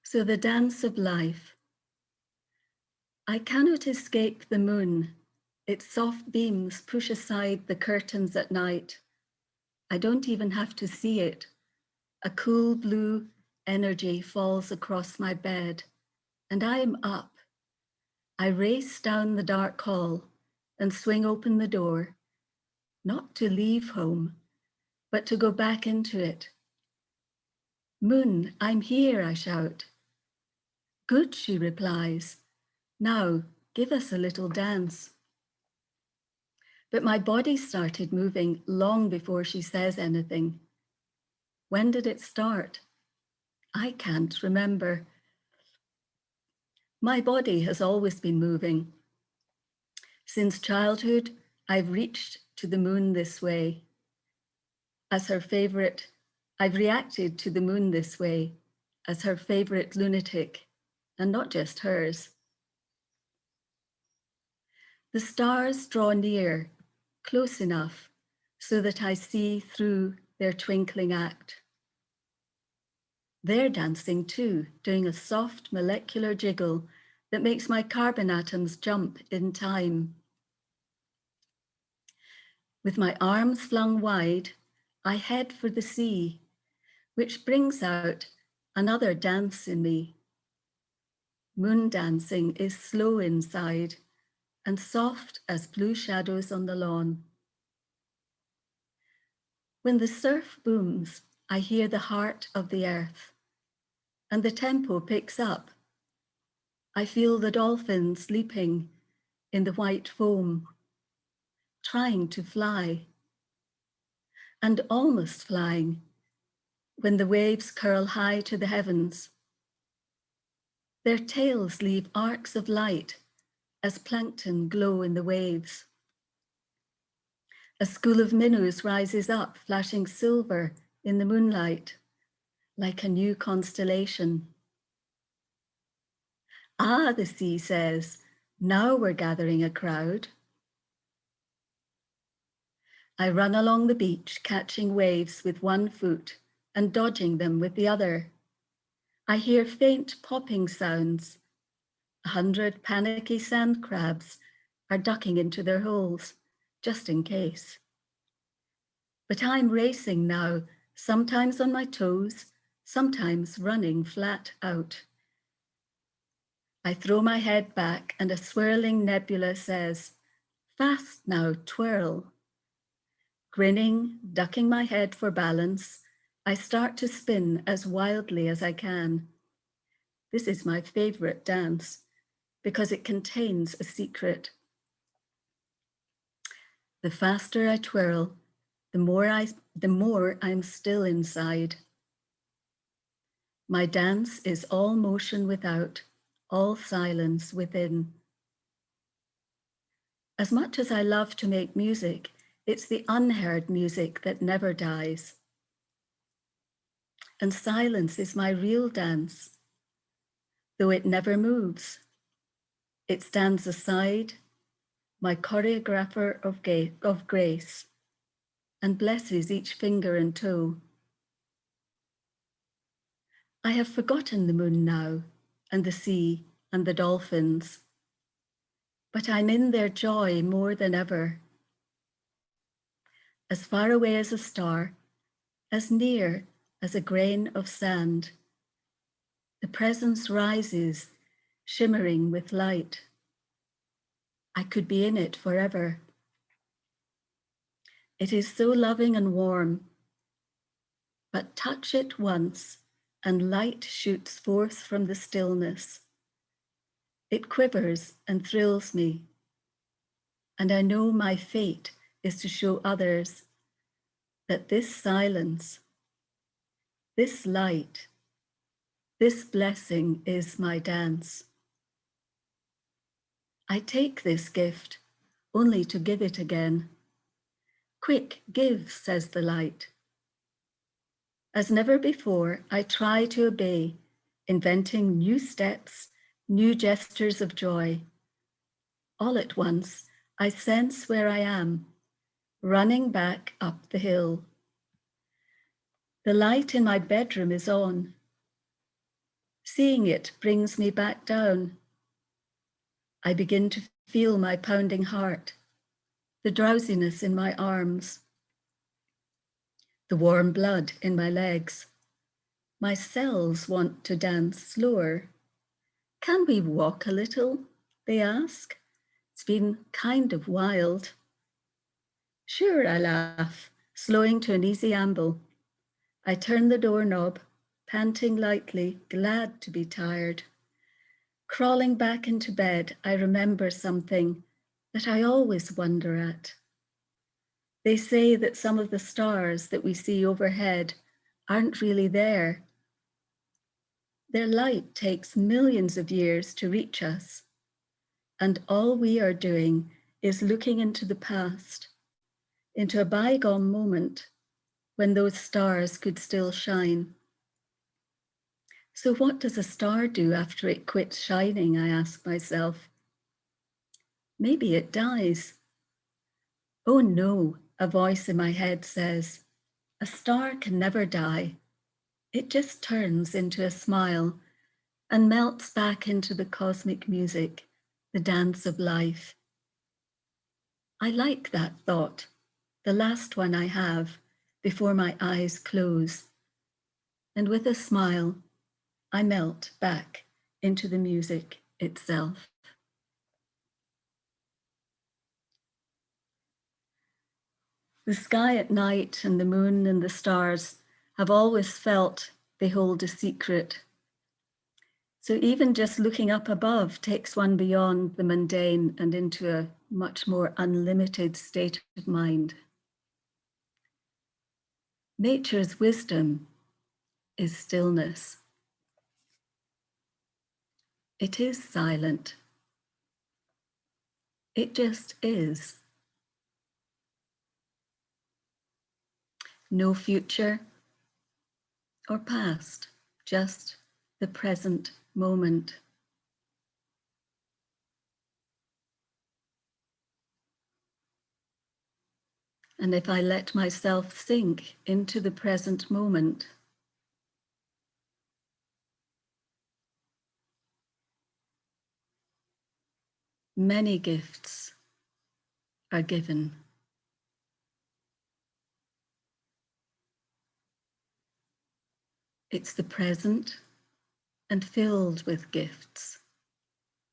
So the dance of life. I cannot escape the moon. Its soft beams push aside the curtains at night. I don't even have to see it. A cool blue energy falls across my bed, and I am up. I race down the dark hall and swing open the door, not to leave home, but to go back into it. Moon, I'm here, I shout. Good, she replies. Now, give us a little dance. But my body started moving long before she says anything. When did it start? I can't remember. My body has always been moving. Since childhood, I've reached to the moon this way. As her favorite, I've reacted to the moon this way, as her favorite lunatic, and not just hers. The stars draw near, close enough, so that I see through their twinkling act. They're dancing too, doing a soft molecular jiggle that makes my carbon atoms jump in time. With my arms flung wide, I head for the sea, which brings out another dance in me. Moon dancing is slow inside and soft as blue shadows on the lawn. When the surf booms, I hear the heart of the earth, and the tempo picks up. I feel the dolphins leaping in the white foam, trying to fly, and almost flying when the waves curl high to the heavens. Their tails leave arcs of light as plankton glow in the waves. A school of minnows rises up, flashing silver in the moonlight, like a new constellation. Ah, the sea says, now we're gathering a crowd. I run along the beach, catching waves with one foot and dodging them with the other. I hear faint popping sounds. 100 panicky sand crabs are ducking into their holes, just in case. But I'm racing now, sometimes on my toes, sometimes running flat out. I throw my head back and a swirling nebula says, fast now, twirl. Grinning, ducking my head for balance, I start to spin as wildly as I can. This is my favorite dance because it contains a secret. The faster I twirl, the more I'm still inside. My dance is all motion without, all silence within. As much as I love to make music, it's the unheard music that never dies. And silence is my real dance, though it never moves. It stands aside, my choreographer of grace, and blesses each finger and toe. I have forgotten the moon now, and the sea, and the dolphins, but I'm in their joy more than ever. As far away as a star, as near as a grain of sand, the presence rises, shimmering with light. I could be in it forever. It is so loving and warm, but touch it once and light shoots forth from the stillness. It quivers and thrills me, and I know my fate is to show others that this silence, this light, this blessing is my dance. I take this gift only to give it again. Quick, give, says the light. As never before, I try to obey, inventing new steps, new gestures of joy. All at once, I sense where I am, running back up the hill. The light in my bedroom is on. Seeing it brings me back down. I begin to feel my pounding heart, the drowsiness in my arms, the warm blood in my legs. My cells want to dance slower. Can we walk a little? They ask. It's been kind of wild. Sure, I laugh, slowing to an easy amble. I turn the doorknob, panting lightly, glad to be tired. Crawling back into bed, I remember something that I always wonder at. They say that some of the stars that we see overhead aren't really there. Their light takes millions of years to reach us, and all we are doing is looking into the past, into a bygone moment when those stars could still shine. So what does a star do after it quits shining, I ask myself. Maybe it dies. Oh no, a voice in my head says, a star can never die. It just turns into a smile and melts back into the cosmic music, the dance of life. I like that thought, the last one I have before my eyes close. And with a smile, I melt back into the music itself. The sky at night and the moon and the stars have always felt they hold a secret. So even just looking up above takes one beyond the mundane and into a much more unlimited state of mind. Nature's wisdom is stillness. It is silent. It just is. No future or past, just the present moment. And if I let myself sink into the present moment, many gifts are given. It's the present and filled with gifts.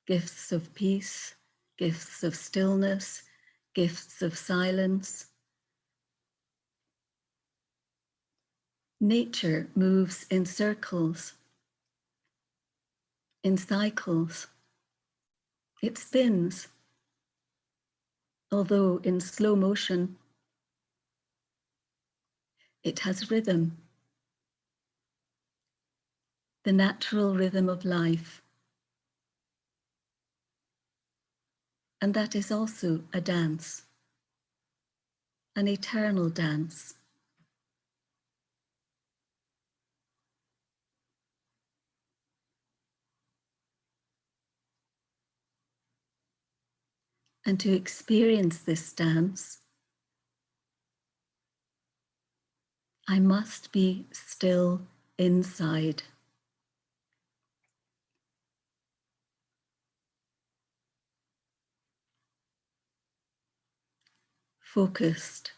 Gifts of peace, gifts of stillness, gifts of silence. Nature moves in circles, in cycles. It spins, although in slow motion. It has rhythm, the natural rhythm of life. And that is also a dance, an eternal dance. And to experience this dance, I must be still inside. Focused.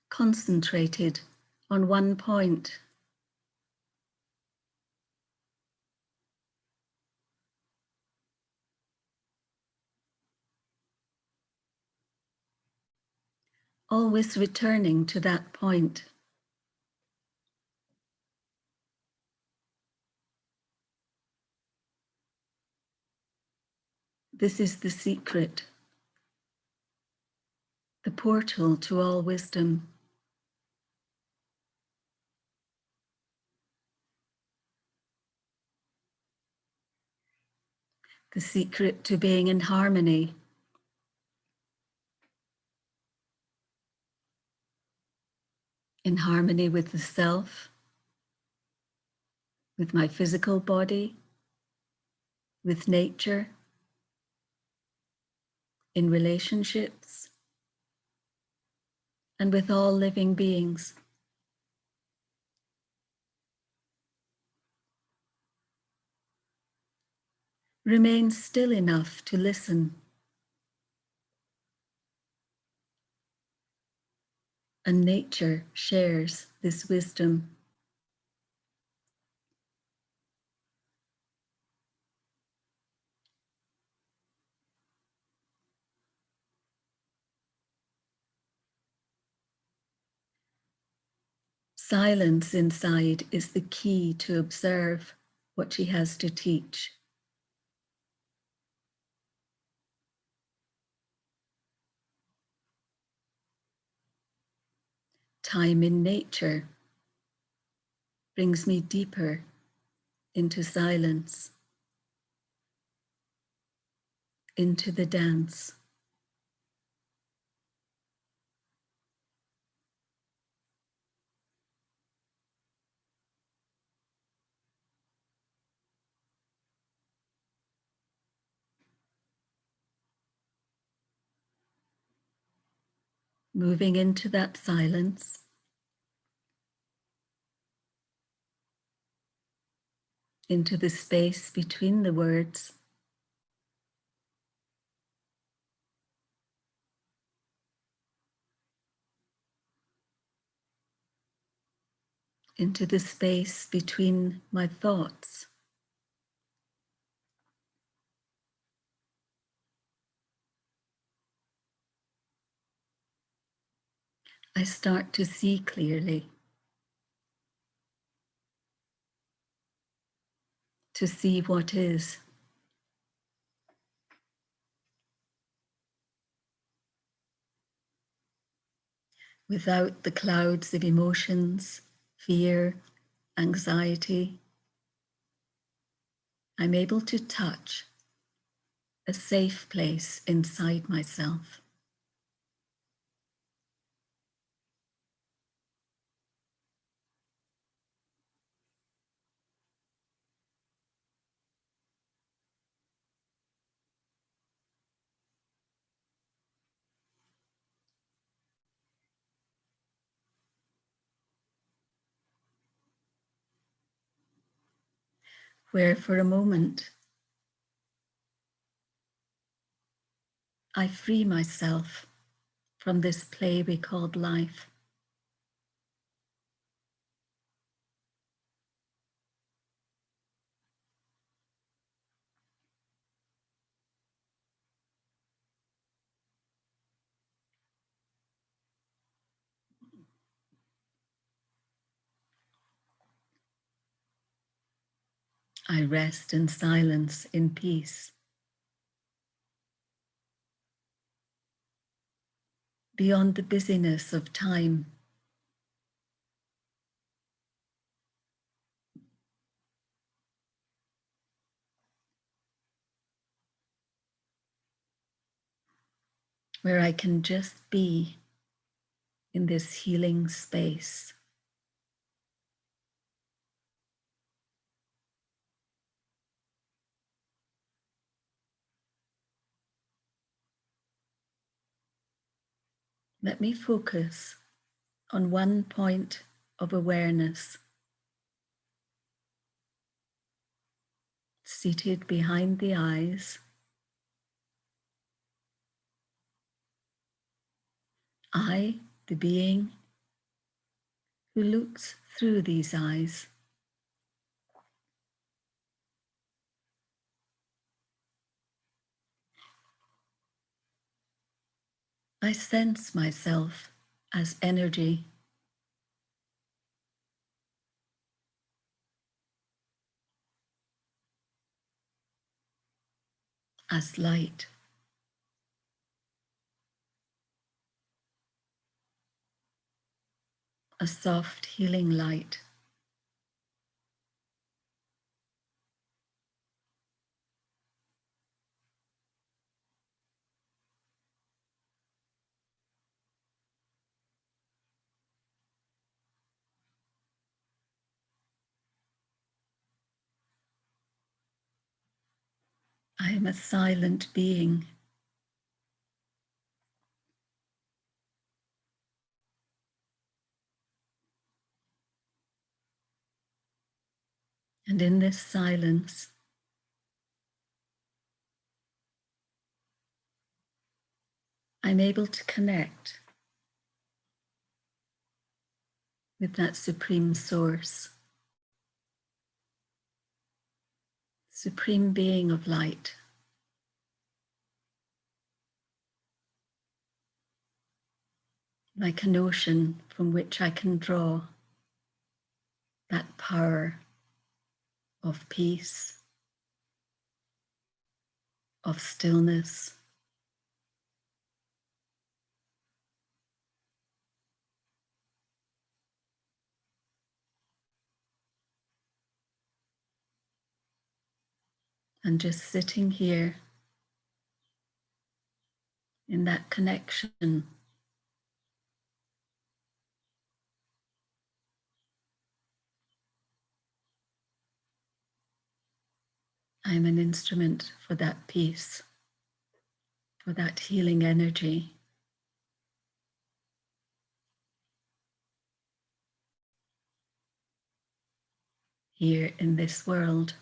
Concentrated on one point. Always returning to that point. This is the secret, the portal to all wisdom. The secret to being in harmony. In harmony with the self, with my physical body, with nature, in relationships, and with all living beings. Remain still enough to listen. And nature shares this wisdom. Silence inside is the key to observe what she has to teach. Time in nature brings me deeper into silence, into the dance. Moving into that silence, into the space between the words, into the space between my thoughts. I start to see clearly, to see what is. Without the clouds of emotions, fear, anxiety, I'm able to touch a safe place inside myself. Where for a moment I free myself from this play we called life. I rest in silence, in peace, beyond the busyness of time. Where I can just be in this healing space. Let me focus on one point of awareness, seated behind the eyes. I, the being who looks through these eyes. I sense myself as energy, as light. A soft healing light. I am a silent being. And in this silence, I'm able to connect with that supreme source, supreme being of light. Like an ocean from which I can draw that power of peace, of stillness, and just sitting here in that connection, I'm an instrument for that peace, for that healing energy. Here in this world.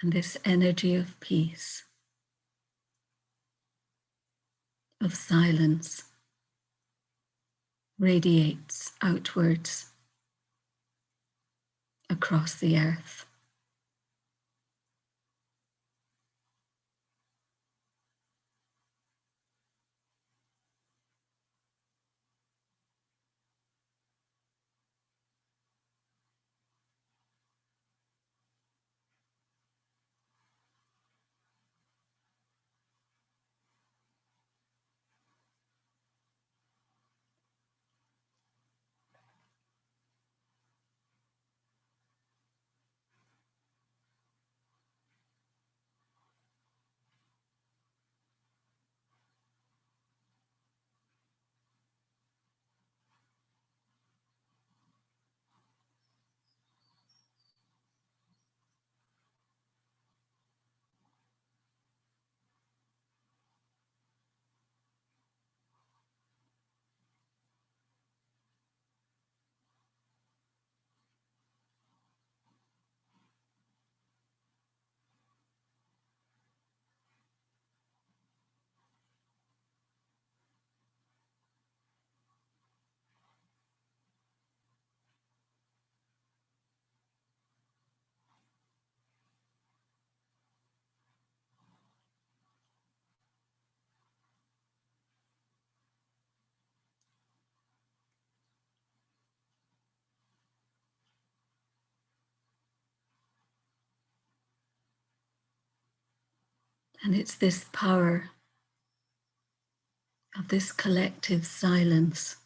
And this energy of peace, of silence, radiates outwards across the earth. And it's this power of this collective silence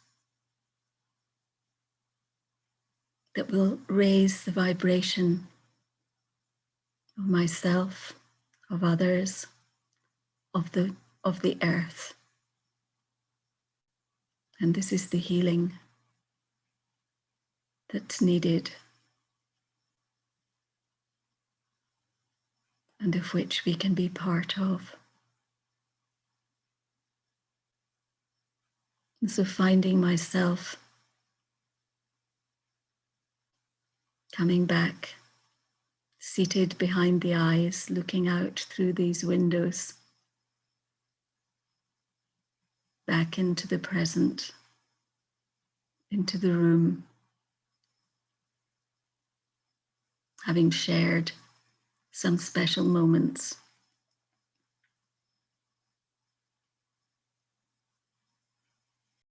that will raise the vibration of myself, of others, of the earth. And this is the healing that's needed, and of which we can be part of. And so finding myself coming back, seated behind the eyes, looking out through these windows, back into the present, into the room, having shared some special moments